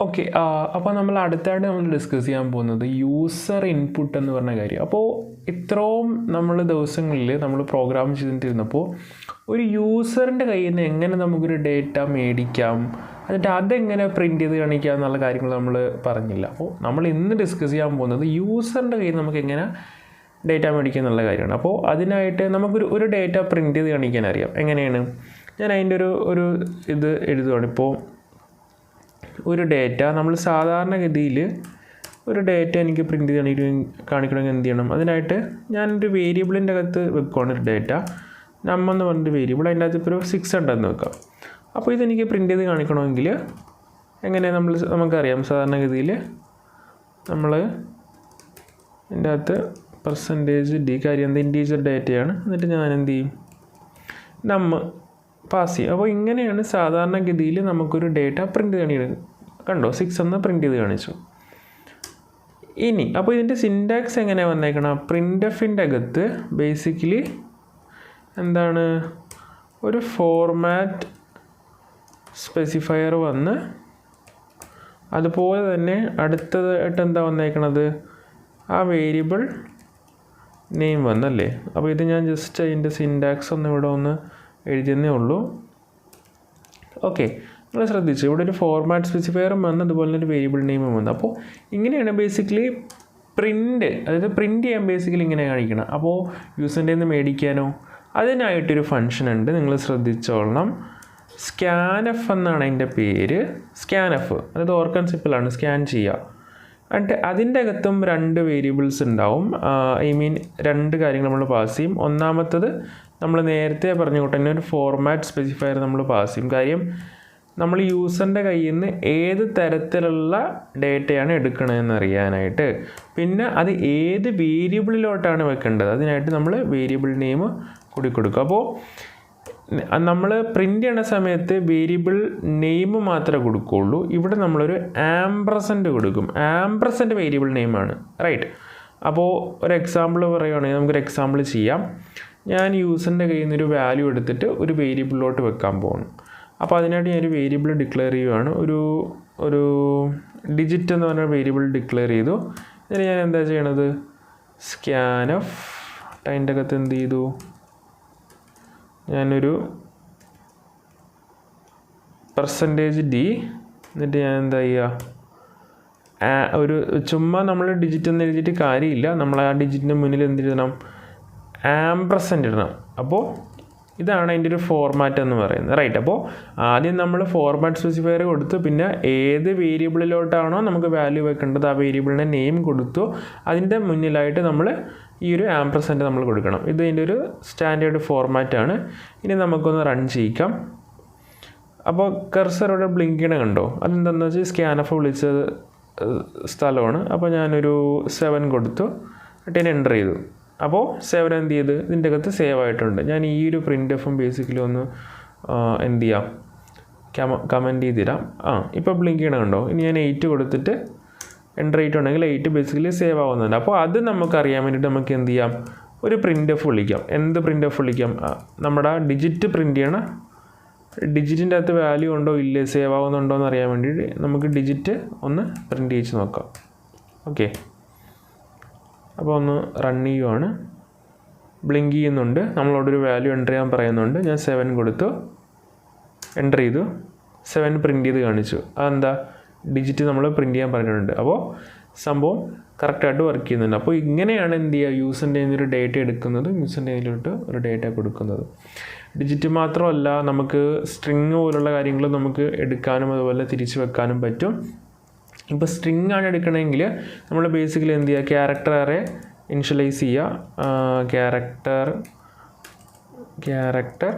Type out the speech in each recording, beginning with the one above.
Okay, അപ്പോൾ നമ്മൾ അടുത്തായിട്ട് നമ്മൾ ഡിസ്കസ് ചെയ്യാൻ പോകുന്നത് യൂസർ ഇൻപുട്ട് എന്ന് പറഞ്ഞ കാര്യം. അപ്പോൾ ഇത്രയും നമ്മൾ ദിവസങ്ങളിൽ നമ്മൾ പ്രോഗ്രാം ചെയ്തിട്ടിരുന്നപ്പോൾ ഒരു യൂസറിൻ്റെ കയ്യിൽ നിന്ന് എങ്ങനെ നമുക്കൊരു ഡേറ്റ മേടിക്കാം, എന്നിട്ട് അതെങ്ങനെ പ്രിൻറ്റ് ചെയ്ത് കാണിക്കാം എന്നുള്ള കാര്യങ്ങൾ നമ്മൾ പറഞ്ഞില്ല. അപ്പോൾ നമ്മൾ ഇന്ന് ഡിസ്കസ് ചെയ്യാൻ പോകുന്നത് യൂസറിൻ്റെ കയ്യിൽ നമുക്ക് എങ്ങനെ ഡേറ്റ മേടിക്കുക എന്നുള്ള കാര്യമാണ്. അപ്പോൾ അതിനായിട്ട് നമുക്കൊരു ഡേറ്റ പ്രിൻറ്റ് ചെയ്ത് കാണിക്കാൻ അറിയാം. എങ്ങനെയാണ്? ഞാൻ അതിൻ്റെ ഒരു ഇത് എഴുതുകയാണ്. ഇപ്പോൾ ഒരു ഡേറ്റ നമ്മൾ സാധാരണഗതിയിൽ ഒരു ഡേറ്റ എനിക്ക് പ്രിൻറ്റ് ചെയ്ത് കാണിക്കണമെങ്കിൽ എന്ത് ചെയ്യണം? അതിനായിട്ട് ഞാനൊരു വേരിയബിളിൻ്റെ അകത്ത് വെക്കുകയാണ് ഒരു ഡേറ്റ. എന്ന് പറഞ്ഞൊരു വേരിയബിൾ, അതിൻ്റെ അകത്ത് ഇപ്പോൾ ഒരു 6 ഉണ്ടെന്ന് വെക്കാം. അപ്പോൾ ഇതെനിക്ക് പ്രിൻറ്റ് ചെയ്ത് കാണിക്കണമെങ്കിൽ എങ്ങനെ നമുക്കറിയാം, സാധാരണഗതിയിൽ നമ്മൾ ഇതിൻ്റെ അകത്ത് %d കാര്യം എന്ത് ഇൻറ്റീജർ ഡേറ്റയാണ്. എന്നിട്ട് ഞാൻ എന്ത് ചെയ്യും? പാസ് ചെയ്യും. അപ്പോൾ ഇങ്ങനെയാണ് സാധാരണഗതിയിൽ നമുക്കൊരു ഡേറ്റ പ്രിൻറ്റ് ചെയ്ത് കണ്ടോ, 6 എന്ന് പ്രിൻറ്റ് ചെയ്ത് കാണിച്ചു. ഇനി അപ്പോൾ ഇതിൻ്റെ സിൻറ്റാക്സ് എങ്ങനെയാണ് വന്നേക്കണം? പ്രിൻ്റ് അകത്ത് ബേസിക്കലി എന്താണ്, ഒരു ഫോർമാറ്റ് സ്പെസിഫയർ വന്ന് അതുപോലെ തന്നെ അടുത്തതായിട്ട് എന്താ വന്നേക്കണത്, ആ വേരിയബിൾ നെയിം വന്നല്ലേ. അപ്പോൾ ഇത് ഞാൻ ജസ്റ്റ് അതിൻ്റെ സിൻറ്റാക്സ് ഇവിടെ ഒന്ന് എഴുതിയെന്നേ ഉള്ളൂ. ഓക്കെ, നിങ്ങൾ ശ്രദ്ധിച്ചു, ഇവിടെ ഒരു ഫോർമാറ്റ് സ്പെസിഫയറും വന്ന് അതുപോലെ തന്നെ ഒരു വേരിയബിൾ നെയിമും വന്നു. അപ്പോൾ ഇങ്ങനെയാണ് ബേസിക്കലി അതായത് പ്രിൻറ്റ് ചെയ്യാൻ ബേസിക്കലി ഇങ്ങനെ കാണിക്കണം. അപ്പോൾ യൂസറിൻ്റെ നിന്ന് മേടിക്കാനോ അതിനായിട്ടൊരു ഫംഗ്ഷൻ ഉണ്ട്, നിങ്ങൾ ശ്രദ്ധിച്ചോളണം. സ്കാനഫ് എന്നാണ് അതിൻ്റെ പേര്. സ്കാനഫ് അതായത് ഓർക്കാൻ സിമ്പിളാണ്, സ്കാൻ ചെയ്യുക. എന്നിട്ട് അതിൻ്റെ അകത്തും 2 വേരിയബിൾസ് ഉണ്ടാവും. രണ്ട് കാര്യങ്ങൾ നമ്മൾ പാസ് ചെയ്യും. ഒന്നാമത്തത് നമ്മൾ നേരത്തെ പറഞ്ഞ കൂട്ട് തന്നെ ഒരു ഫോർമാറ്റ് സ്പെസിഫയർ നമ്മൾ പാസ് ചെയ്യും. കാര്യം നമ്മൾ യൂസറിൻ്റെ കയ്യിൽ നിന്ന് ഏത് തരത്തിലുള്ള ഡേറ്റയാണ് എടുക്കണമെന്ന് അറിയാനായിട്ട്. പിന്നെ അത് ഏത് വേരിയബിളിലോട്ടാണ് വെക്കേണ്ടത്, അതിനായിട്ട് നമ്മൾ വേരിയബിൾ നെയിം കൂടി കൊടുക്കും. അപ്പോൾ നമ്മൾ പ്രിൻ്റ് ചെയ്യുന്ന സമയത്ത് വേരിയബിൾ നെയിം മാത്രമേ കൊടുക്കുകയുള്ളൂ. ഇവിടെ നമ്മളൊരു ആംപ്രസൻറ്റ് കൊടുക്കും. ആംപ്രസൻറ്റ് വേരിയബിൾ നെയിമാണ്, റൈറ്റ്. അപ്പോൾ ഒരു എക്സാമ്പിൾ പറയുകയാണെങ്കിൽ നമുക്കൊരു എക്സാമ്പിൾ ചെയ്യാം. ഞാൻ യൂസറിൻ്റെ കയ്യിൽ നിന്നൊരു വാല്യൂ എടുത്തിട്ട് ഒരു വേരിയബിളിലോട്ട് വെക്കാൻ പോകണം. അപ്പോൾ അതിനായിട്ട് ഞാനൊരു വേരിയബിൾ ഡിക്ലെയർ ചെയ്യുകയാണ്. ഒരു ഡിജിറ്റ് എന്ന് പറഞ്ഞ വേരിയബിൾ ഡിക്ലെയർ ചെയ്തു. ഇതിന് ഞാൻ എന്താ ചെയ്യണത്? സ്കാനഫ് അതിൻ്റെ അകത്ത് എന്ത് ചെയ്തു? ഞാനൊരു %d എന്നിട്ട് ഞാൻ എന്താ ചെയ്യുക, ഒരു ചുമ്മാ നമ്മൾ ഡിജിറ്റ് എന്ന് എഴുതിയിട്ട് കാര്യമില്ല, നമ്മൾ ആ ഡിജിറ്റിൻ്റെ മുന്നിൽ എന്തിടണം? ആംപ്രസൻറ്റ് ഇടണം. അപ്പോൾ ഇതാണ് അതിൻ്റെ ഒരു ഫോർമാറ്റ് എന്ന് പറയുന്നത്, റൈറ്റ്. അപ്പോൾ ആദ്യം നമ്മൾ ഫോർമാറ്റ് സ്പെസിഫയർ കൊടുത്തു, പിന്നെ ഏത് വേരിയബിളിലോട്ടാണോ നമുക്ക് വാല്യൂ വെക്കേണ്ടത് ആ വേരിയബിളിൻ്റെ നെയിം കൊടുത്തു. അതിൻ്റെ മുന്നിലായിട്ട് നമ്മൾ ഈ ഒരു ആംപ്രസൻറ്റ് നമ്മൾ കൊടുക്കണം. ഇത് ഇതിൻ്റെ ഒരു സ്റ്റാൻഡേർഡ് ഫോർമാറ്റാണ്. ഇനി നമുക്കൊന്ന് റൺ ചെയ്യിക്കാം. അപ്പോൾ കർസർ ഇവിടെ ബ്ലിങ്ക് ചെയ്യണ കണ്ടോ? അതെന്താണെന്ന് വെച്ചാൽ സ്കാനഫ് വിളിച്ച സ്ഥലമാണ്. അപ്പോൾ ഞാനൊരു 7 കൊടുത്തു, എന്നിട്ട് ഞാൻ എൻ്റർ ചെയ്തു. അപ്പോൾ 7 എന്ത് ചെയ്ത് ഇതിൻ്റെ അകത്ത് സേവ് ആയിട്ടുണ്ട്. ഞാൻ ഈ ഒരു പ്രിൻ്റ് എഫും ബേസിക്കലി ഒന്ന് എന്ത് ചെയ്യാം, കമൻറ്റ് ചെയ്തിടാം. ഇപ്പോൾ ബ്ലിങ്ക് ചെയ്യണ കണ്ടോ? ഇനി ഞാൻ 8 കൊടുത്തിട്ട് എൻ്റർ ചെയ്തിട്ടുണ്ടെങ്കിൽ 8 ബേസിക്കലി സേവ് ആവുന്നുണ്ട്. അപ്പോൾ അത് നമുക്കറിയാൻ വേണ്ടിയിട്ട് നമുക്ക് എന്ത് ചെയ്യാം, ഒരു പ്രിൻ്റ് എഫ് വിളിക്കാം. എന്ത് പ്രിൻ്റ് എഫ് വിളിക്കാം? നമ്മുടെ ഡിജിറ്റ് പ്രിൻ്റ് ചെയ്യണം. ഡിജിറ്റിൻ്റെ അകത്ത് വാല്യൂ ഉണ്ടോ ഇല്ലേ, സേവ് ആവുന്നുണ്ടോ എന്ന് അറിയാൻ വേണ്ടിയിട്ട് നമുക്ക് ഡിജിറ്റ് ഒന്ന് പ്രിൻ്റ് ചെയ്ത് നോക്കാം. ഓക്കെ, അപ്പോൾ ഒന്ന് റൺ ചെയ്യുവാണ്. ബ്ലിങ്ക് ചെയ്യുന്നുണ്ട്, നമ്മളോടൊരു വാല്യൂ എൻ്റർ ചെയ്യാൻ പറയുന്നുണ്ട്. ഞാൻ 7 കൊടുത്തു, എൻ്റർ ചെയ്തു, 7 പ്രിൻ്റ് ചെയ്ത് കാണിച്ചു. അതെന്താ, ഡിജിറ്റ് നമ്മൾ പ്രിൻ്റ് ചെയ്യാൻ പറഞ്ഞിട്ടുണ്ട്. അപ്പോൾ സംഭവം കറക്റ്റായിട്ട് വർക്ക് ചെയ്യുന്നുണ്ട്. അപ്പോൾ ഇങ്ങനെയാണ് എന്ത് ചെയ്യുക, യൂസറിൻ്റെ ഒരു ഡേറ്റ എടുക്കുന്നത്, യൂസറിൻ്റെ കയ്യിലോട്ട് ഒരു ഡേറ്റ കൊടുക്കുന്നത്. ഡിജിറ്റ് മാത്രമല്ല, നമുക്ക് സ്ട്രിങ് പോലുള്ള കാര്യങ്ങൾ നമുക്ക് എടുക്കാനും അതുപോലെ തിരിച്ചു വെക്കാനും പറ്റും. ഇപ്പോൾ സ്ട്രിങ് ആണ് എടുക്കണമെങ്കിൽ നമ്മൾ ബേസിക്കലി എന്ത് ചെയ്യുക, ക്യാരക്ടർ അറേ ഇനിഷ്യലൈസ് ചെയ്യുക. ക്യാരക്ടർ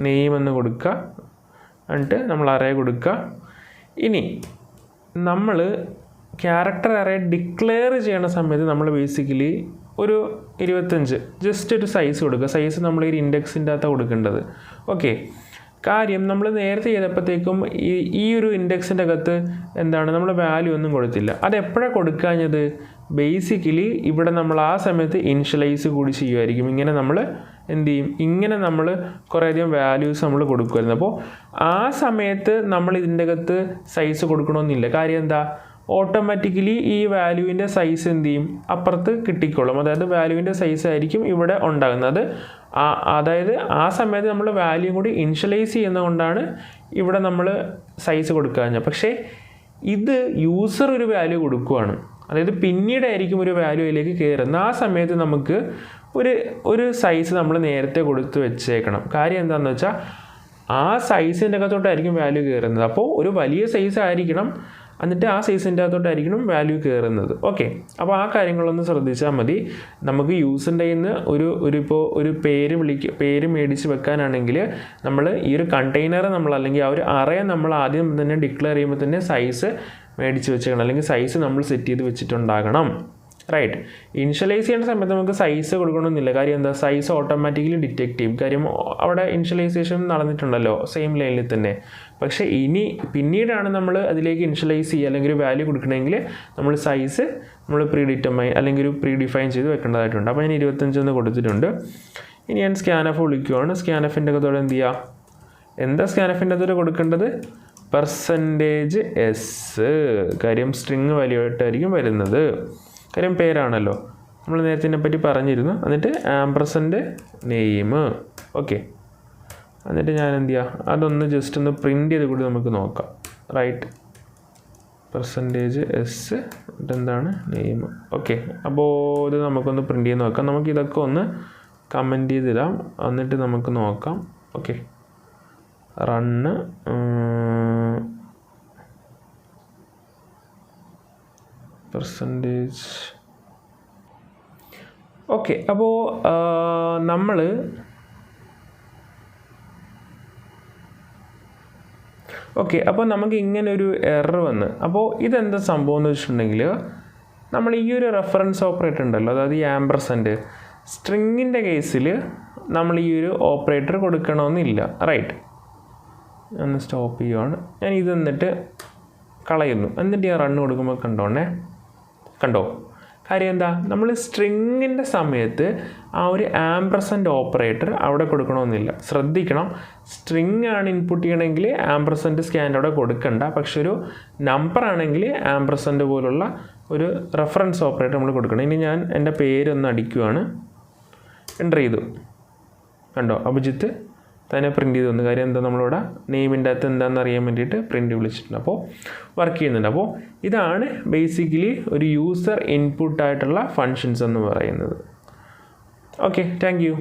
നെയിം എന്ന് കൊടുക്കുക, എന്നിട്ട് നമ്മൾ അറേ കൊടുക്കുക. ഇനി നമ്മൾ ക്യാരക്ടർ അറേ ഡിക്ലെയർ ചെയ്യണ സമയത്ത് നമ്മൾ ബേസിക്കലി ഒരു 25 ജസ്റ്റ് ഒരു സൈസ് കൊടുക്കുക. സൈസ് നമ്മൾ ഈ ഇൻഡെക്സിൻ്റെ അകത്താണ് കൊടുക്കേണ്ടത്. ഓക്കെ, കാര്യം നമ്മൾ നേരത്തെ ചെയ്തപ്പോഴത്തേക്കും ഈ ഒരു ഇൻഡെക്സിൻ്റെ അകത്ത് എന്താണ്, നമ്മൾ വാല്യൂ ഒന്നും കൊടുത്തില്ല. അതെപ്പോഴാണ് കൊടുക്കാഞ്ഞത്? ബേസിക്കലി ഇവിടെ നമ്മൾ ആ സമയത്ത് ഇനിഷ്യലൈസ് കൂടി ചെയ്യുമായിരിക്കും. ഇങ്ങനെ നമ്മൾ എന്ത് ചെയ്യും, ഇങ്ങനെ നമ്മൾ കുറേയധികം വാല്യൂസ് നമ്മൾ കൊടുക്കുമായിരുന്നു. അപ്പോൾ ആ സമയത്ത് നമ്മൾ ഇതിൻ്റെ അകത്ത് സൈസ് കൊടുക്കണമെന്നില്ല. കാര്യം എന്താ, ഓട്ടോമാറ്റിക്കലി ഈ വാല്യൂവിൻ്റെ സൈസ് എന്ത് ചെയ്യും, അപ്പുറത്ത് കിട്ടിക്കോളും. അതായത് വാല്യൂവിൻ്റെ സൈസ് ആയിരിക്കും ഇവിടെ ഉണ്ടാകുന്നത്. അതായത് ആ സമയത്ത് നമ്മൾ വാല്യൂ കൂടി ഇനിഷ്യലൈസ് ചെയ്യുന്നതുകൊണ്ടാണ് ഇവിടെ നമ്മൾ സൈസ് കൊടുക്കുക. പക്ഷേ ഇത് യൂസർ ഒരു വാല്യൂ കൊടുക്കുകയാണ്, അതായത് പിന്നീടായിരിക്കും ഒരു വാല്യൂയിലേക്ക് കയറുന്നത്. ആ സമയത്ത് നമുക്ക് ഒരു സൈസ് നമ്മൾ നേരത്തെ കൊടുത്ത് വെച്ചേക്കണം. കാര്യം എന്താണെന്ന് വെച്ചാൽ ആ സൈസിൻ്റെ അകത്തോട്ടായിരിക്കും വാല്യൂ കയറുന്നത്. അപ്പോൾ ഒരു വലിയ സൈസ് ആയിരിക്കണം, എന്നിട്ട് ആ സൈസിൻ്റെ അകത്തോട്ടായിരിക്കണം വാല്യൂ കയറുന്നത്. ഓക്കെ, അപ്പോൾ ആ കാര്യങ്ങളൊന്ന് ശ്രദ്ധിച്ചാൽ മതി. നമുക്ക് യൂസറിൻ്റെ കയ്യിൽ നിന്ന് ഇപ്പോൾ ഒരു പേര് മേടിച്ച് വെക്കാനാണെങ്കിൽ നമ്മൾ ഈ ഒരു കണ്ടെയ്നർ അല്ലെങ്കിൽ ആ ഒരു അറേ നമ്മൾ ആദ്യം തന്നെ ഡിക്ലെയർ ചെയ്യുമ്പോൾ തന്നെ സൈസ് മേടിച്ച് വെച്ചേക്കണം, അല്ലെങ്കിൽ സൈസ് നമ്മൾ സെറ്റ് ചെയ്ത് വെച്ചിട്ടുണ്ടാകണം. റൈറ്റ്. ഇനിഷ്യലൈസ് ചെയ്യുന്ന സമയത്ത് നമുക്ക് സൈസ് കൊടുക്കണമെന്നില്ല. കാര്യം എന്താ, സൈസ് ഓട്ടോമാറ്റിക്കലി ഡിറ്റക്ട് ചെയ്യും. കാര്യം അവിടെ ഇനിഷ്യലൈസേഷൻ നടന്നിട്ടുണ്ടല്ലോ സെയിം ലൈനിൽ തന്നെ. പക്ഷേ പിന്നീടാണ് നമ്മൾ അതിലേക്ക് ഇനിഷ്യലൈസ് ചെയ്യുക അല്ലെങ്കിൽ ഒരു വാല്യൂ കൊടുക്കണമെങ്കിൽ നമ്മൾ സൈസ് പ്രീഡിറ്റർമൈൻ അല്ലെങ്കിൽ ഒരു പ്രീഡിഫൈൻ ചെയ്ത് വെക്കേണ്ടതായിട്ടുണ്ട്. അപ്പോൾ ഞാൻ 25 കൊടുത്തിട്ടുണ്ട്. ഇനി ഞാൻ സ്കാനഫ് വിളിക്കുവാണ്. സ്കാനഫിൻ്റെ അകത്തോടെ എന്ത് ചെയ്യുക, എന്താ സ്കാനഫിൻ്റെ അകത്തോടെ കൊടുക്കേണ്ടത്, %s. കാര്യം സ്ട്രിങ് വാല്യൂ ആയിട്ടായിരിക്കും വരുന്നത്. കാര്യം പേരാണല്ലോ, നമ്മൾ നേരത്തെ ഇതിനെപ്പറ്റി പറഞ്ഞിരുന്നു. എന്നിട്ട് ആംപർസൻഡ് നെയിം. ഓക്കെ, എന്നിട്ട് ഞാൻ എന്ത് ചെയ്യുക, അതൊന്ന് ജസ്റ്റ് ഒന്ന് പ്രിൻ്റ് ചെയ്ത് കൂടി നമുക്ക് നോക്കാം. റൈറ്റ്, %s എന്താണ് നെയിം. ഓക്കെ, അപ്പോൾ ഇത് നമുക്കൊന്ന് പ്രിൻ്റ് ചെയ്ത് നോക്കാം. നമുക്കിതൊക്കെ ഒന്ന് കമൻറ്റ് ചെയ്തിടാം, എന്നിട്ട് നമുക്ക് നോക്കാം. Okay, run. പെർസെൻറ്റേജ്. ഓക്കെ, അപ്പോൾ നമ്മൾ നമുക്ക് ഇങ്ങനെ ഒരു എറർ വന്ന്, അപ്പോൾ ഇതെന്താ സംഭവം എന്ന് വെച്ചിട്ടുണ്ടെങ്കിൽ നമ്മൾ ഈ ഒരു റെഫറൻസ് ഓപ്പറേറ്റർ ഉണ്ടല്ലോ, അതായത് ഈ ആംപർസൻഡ് സ്ട്രിങ്ങിൻ്റെ കേസിൽ നമ്മൾ ഈ ഒരു ഓപ്പറേറ്റർ കൊടുക്കണമെന്നില്ല. റൈറ്റ്, ഒന്ന് സ്റ്റോപ്പ് ചെയ്യുവാണ് ഞാൻ. ഇത് എന്നിട്ട് കളയുന്നു. എന്നിട്ട് ഞാൻ റണ്ണ് കൊടുക്കുമ്പോൾ കണ്ടോ കാര്യം എന്താ, നമ്മൾ സ്ട്രിങ്ങിൻ്റെ സമയത്ത് ആ ഒരു ആംപർസൻഡ് ഓപ്പറേറ്റർ അവിടെ കൊടുക്കണമെന്നില്ല. ശ്രദ്ധിക്കണം, സ്ട്രിങ് ആണ് ഇൻപുട്ട് ചെയ്യണമെങ്കിൽ ആംപർസൻഡ് സ്കാൻ അവിടെ കൊടുക്കണ്ട. പക്ഷെ ഒരു നമ്പർ ആണെങ്കിൽ ആംപർസൻഡ് പോലുള്ള ഒരു റെഫറൻസ് ഓപ്പറേറ്റർ നമ്മൾ കൊടുക്കണം. ഇനി ഞാൻ എൻ്റെ പേരൊന്ന് അടിക്കുവാണ്, എൻ്റർ ചെയ്തു. കണ്ടോ, അഭിജിത്ത് തന്നെ പ്രിൻറ്റ് ചെയ്ത് തന്നു. കാര്യം എന്താ, നമ്മളിവിടെ നെയിമിൻ്റെ അകത്ത് എന്താണെന്ന് അറിയാൻ വേണ്ടിയിട്ട് പ്രിൻറ്റ് വിളിച്ചിട്ടുണ്ട്. അപ്പോൾ വർക്ക് ചെയ്യുന്നുണ്ട്. അപ്പോൾ ഇതാണ് ബേസിക്കലി ഒരു യൂസർ ഇൻപുട്ടായിട്ടുള്ള ഫങ്ഷൻസ് എന്ന് പറയുന്നത്. Okay, thank you.